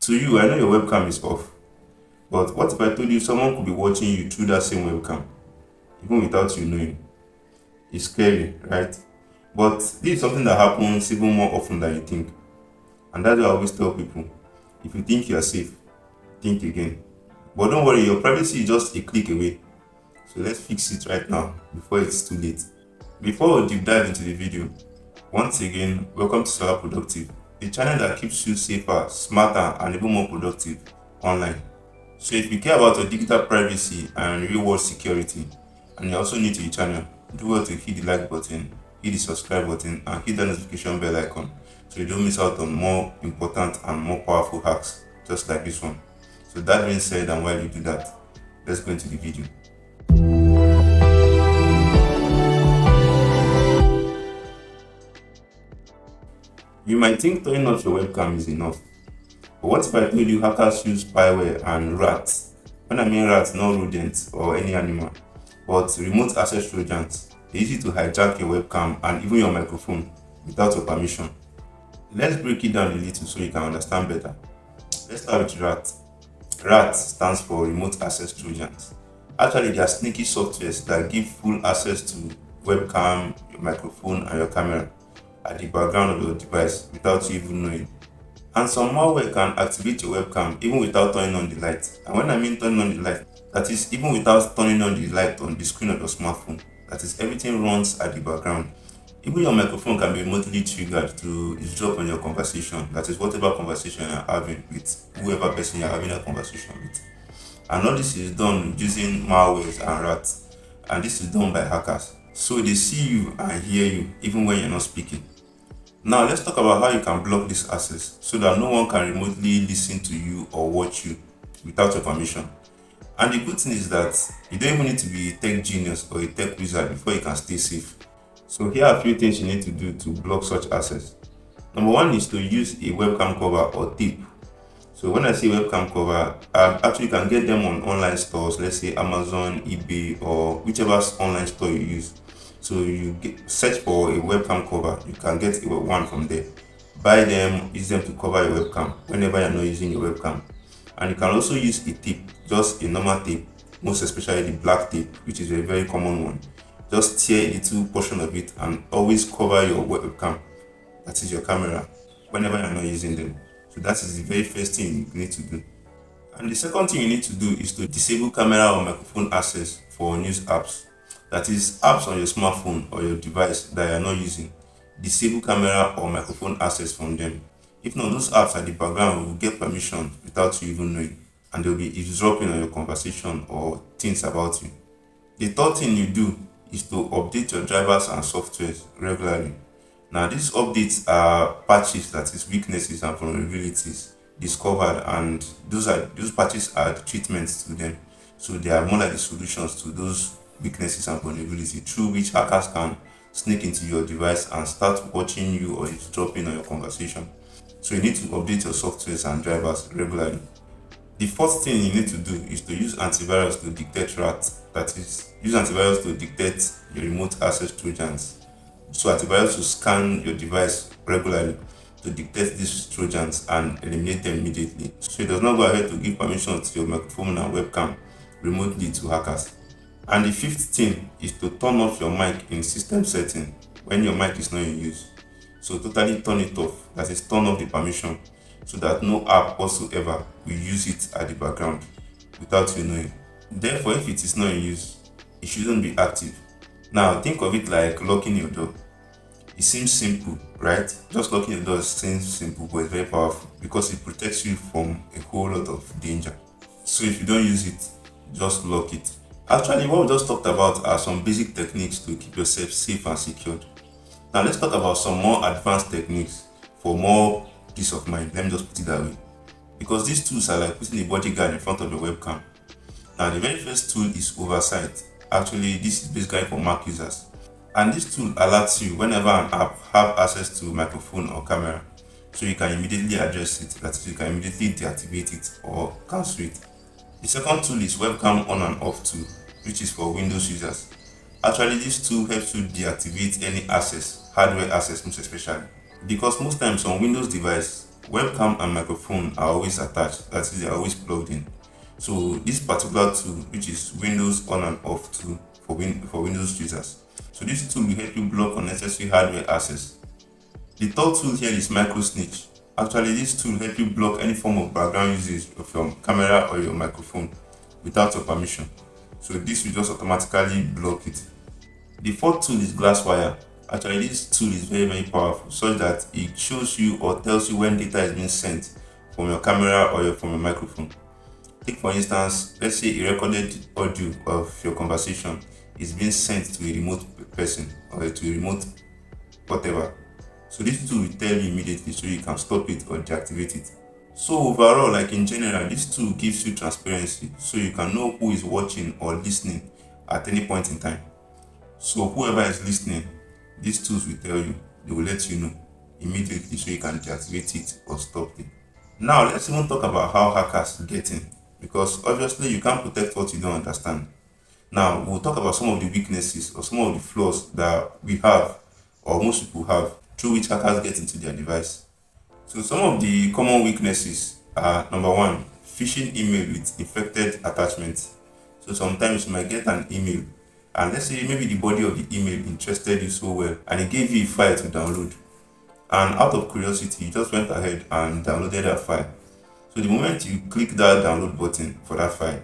To you, I know your webcam is off, but what if I told you someone could be watching you through that same webcam, even without you knowing? It's scary, right? But this is something that happens even more often than you think. And that's why I always tell people, if you think you are safe, think again. But don't worry, your privacy is just a click away. So let's fix it right now before it's too late. Before we deep dive into the video, once again, welcome to CyberProductive, a channel that keeps you safer, smarter, and even more productive online. So if you care about your digital privacy and real world security, and you're also new to the channel, do well to hit the like button, hit the subscribe button, and hit the notification bell icon so you don't miss out on more important and more powerful hacks just like this one. So that being said, and while you do that, let's go into the video. You might think turning off your webcam is enough, but what if I told you hackers use spyware and rats? When I mean rats, not rodents or any animal, but remote access trojans. They're easy to hijack your webcam and even your microphone without your permission. Let's break it down a little so you can understand better. Let's start with rat. RAT stands for remote access trojans. Actually, they are sneaky softwares that give full access to webcam, your microphone, and your camera at the background of your device without you even knowing. And some malware can activate your webcam even without turning on the light. And when I mean turning on the light, that is even without turning on the light on the screen of your smartphone. That is, everything runs at the background. Even your microphone can be remotely triggered to eavesdrop on your conversation. That is, whatever conversation you're having with whoever person you're having a conversation with. And all this is done using malwares and rats. And this is done by hackers. So they see you and hear you even when you're not speaking. Now let's talk about how you can block this access so that no one can remotely listen to you or watch you without your permission. And the good thing is that you don't even need to be a tech genius or a tech wizard before you can stay safe. So here are a few things you need to do to block such access. Number one is to use a webcam cover or tape. So when I say webcam cover, actually you can get them on online stores, let's say Amazon, eBay, or whichever online store you use. So you search for a webcam cover, you can get one from there. Buy them, use them to cover your webcam whenever you're not using your webcam. And you can also use a tape, just a normal tape, most especially the black tape, which is a very common one. Just tear a little portion of it and always cover your webcam, that is your camera, whenever you're not using them. So that is the very first thing you need to do. And the second thing you need to do is to disable camera or microphone access for news apps. That is, apps on your smartphone or your device that you're not using. Disable camera or microphone access from them. If not, those apps at the background will get permission without you even knowing, and they'll be eavesdropping on your conversation or things about you. The third thing you do is to update your drivers and softwares regularly. Now, these updates are patches, that is weaknesses and vulnerabilities discovered, and those patches are the treatments to them. So they are more like the solutions to those weaknesses and vulnerabilities through which hackers can sneak into your device and start watching you or eavesdropping on your conversation. So you need to update your softwares and drivers regularly. The fourth thing you need to do is to use antivirus to detect rats. That is, use antivirus to detect your remote access trojans. So antivirus will scan your device regularly to detect these trojans and eliminate them immediately. So it does not go ahead to give permission to your microphone and webcam remotely to hackers. And the fifth thing is to turn off your mic in system setting when your mic is not in use. So totally turn it off, that is, turn off the permission, so that no app whatsoever will use it at the background without you knowing. Therefore, if it is not in use, it shouldn't be active. Now think of it like locking your door. It seems simple, right? Just locking your door seems simple, but it's very powerful because it protects you from a whole lot of danger. So if you don't use it, just lock it. Actually, what we just talked about are some basic techniques to keep yourself safe and secured. Now let's talk about some more advanced techniques for more peace of mind. Let me just put it that way. Because these tools are like putting a bodyguard in front of your webcam. Now the very first tool is oversight. Actually, this is basically for Mac users. And this tool alerts you whenever an app have access to microphone or camera. So you can immediately address it. That is, you can immediately deactivate it or cancel it. The second tool is webcam on and off tool, which is for Windows users. Actually, this tool helps you deactivate any access, hardware access most especially. Because most times on Windows device, webcam and microphone are always attached, that is, they are always plugged in. So this particular tool, which is Windows on and off tool for Windows users. So this tool will help you block unnecessary hardware access. The third tool here is micro snitch. Actually, this tool will help you block any form of background usage of your camera or your microphone without your permission. So this will just automatically block it. The fourth tool is Glasswire. Actually, this tool is very powerful, such that it shows you or tells you when data is being sent from your camera or from your microphone. Take for instance, let's say a recorded audio of your conversation is being sent to a remote person or to a remote whatever. So this tool will tell you immediately so you can stop it or deactivate it. So overall, like in general, this tool gives you transparency so you can know who is watching or listening at any point in time. So whoever is listening, these tools will tell you, they will let you know immediately so you can deactivate it or stop it. Now let's even talk about how hackers get in, because obviously you can't protect what you don't understand. Now we'll talk about some of the weaknesses or some of the flaws that we have or most people have through which hackers get into their device. So some of the common weaknesses are: number one, phishing email with infected attachments. So sometimes you might get an email and let's say maybe the body of the email interested you so well and it gave you a file to download, and out of curiosity you just went ahead and downloaded that file. So the moment you click that download button for that file,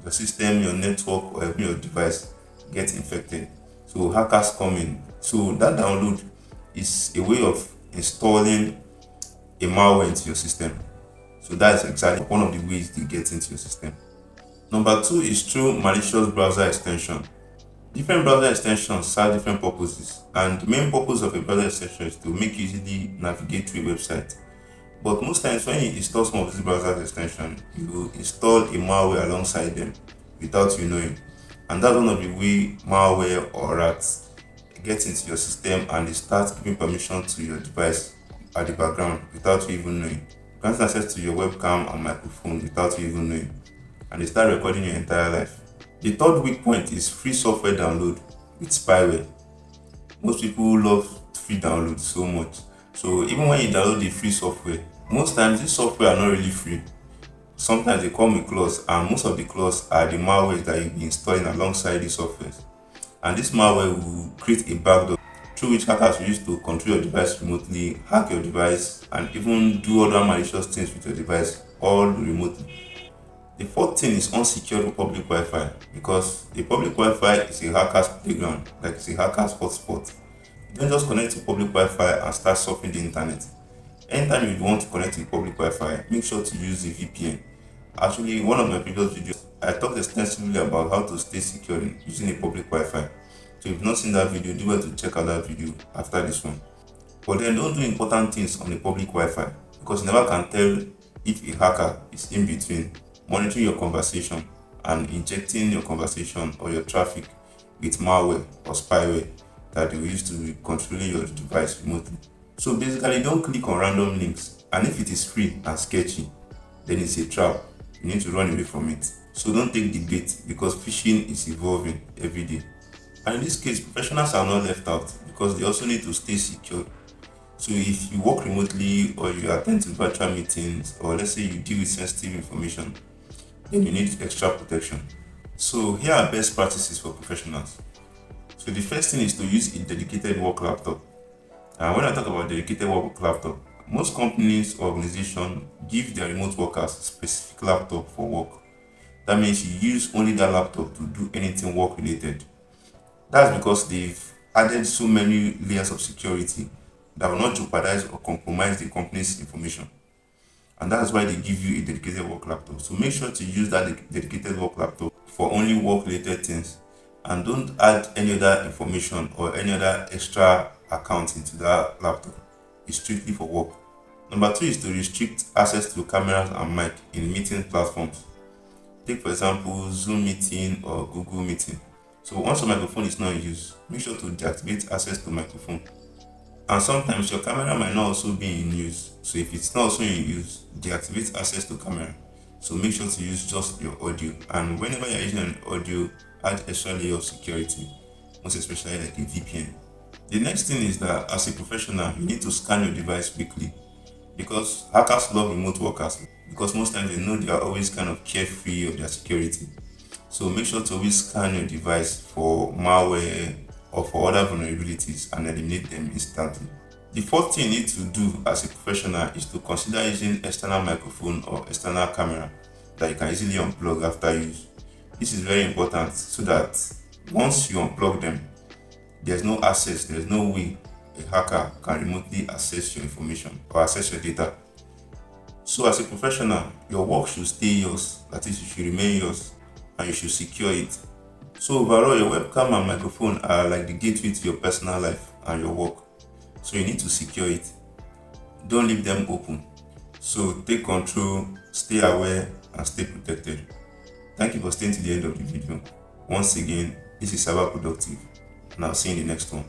your system, your network, or even your device gets infected. So hackers come in. So that download is a way of installing a malware into your system. So that's exactly one of the ways they get into your system. Number two is through malicious browser extension. Different browser extensions serve different purposes, and the main purpose of a browser extension is to make you easily navigate through a website. But most times when you install some of these browser extensions, you install a malware alongside them without you knowing. And that's one of the way malware or rats get into your system and they start giving permission to your device at the background without you even knowing. Granting access to your webcam and microphone without you even knowing. And they start recording your entire life. The third weak point is free software download with spyware. Most people love free downloads so much. So even when you download the free software, most times these software are not really free. Sometimes they come with clause, and most of the clause are the malware that you'll be installing alongside the softwares. And this malware will create a backdoor through which hackers will use to control your device remotely, hack your device, and even do other malicious things with your device, all remotely. The fourth thing is unsecured public Wi-Fi, because the public Wi-Fi is a hacker's playground, like it's a hacker's hotspot. You don't just connect to public Wi-Fi and start surfing the internet. Anytime you want to connect to public Wi-Fi, make sure to use the VPN. Actually, one of my previous videos, I talked extensively about how to stay secure using a public Wi-Fi. So if you've not seen that video, do well to check out that video after this one. But then don't do important things on the public Wi-Fi, because you never can tell if a hacker is in between monitoring your conversation and injecting your conversation or your traffic with malware or spyware that they will use to be controlling your device remotely. So basically, don't click on random links, and if it is free and sketchy, then it's a trap. You need to run away from it. So don't take the bait, because phishing is evolving every day. And in this case, professionals are not left out because they also need to stay secure. So if you work remotely or you attend to virtual meetings, or let's say you deal with sensitive information, then you need extra protection. So here are best practices for professionals. So the first thing is to use a dedicated work laptop. And when I talk about dedicated work laptop, most companies or organizations give their remote workers specific laptop for work. That means you use only that laptop to do anything work related. That's because they've added so many layers of security that will not jeopardize or compromise the company's information. And that's why they give you a dedicated work laptop. So make sure to use that dedicated work laptop for only work related things, and don't add any other information or any other extra account into that laptop. It's strictly for work. Number two is to restrict access to cameras and mic in meeting platforms. Take for example Zoom meeting or Google meeting. So once your microphone is not in use, make sure to deactivate access to microphone. And sometimes your camera might not also be in use. So if it's not also in use, deactivate access to camera. So make sure to use just your audio. And whenever you're using an audio, add extra layer of security, most especially like a VPN. The next thing is that as a professional, you need to scan your device quickly. because hackers love remote workers, because most times they know they are always kind of carefree of their security. So make sure to always scan your device for malware or for other vulnerabilities and eliminate them instantly. The fourth thing you need to do as a professional is to consider using external microphone or external camera that you can easily unplug after use. This is very important so that once you unplug them, there's no way a hacker can remotely access your information or access your data. So as a professional, your work should stay yours, that is, it should remain yours, and you should secure it. So overall, your webcam and microphone are like the gateway to your personal life and your work. So you need to secure it. Don't leave them open. So take control, stay aware, and stay protected. Thank you for staying to the end of the video. Once again, this is CyberProductive, and I'll see you in the next one.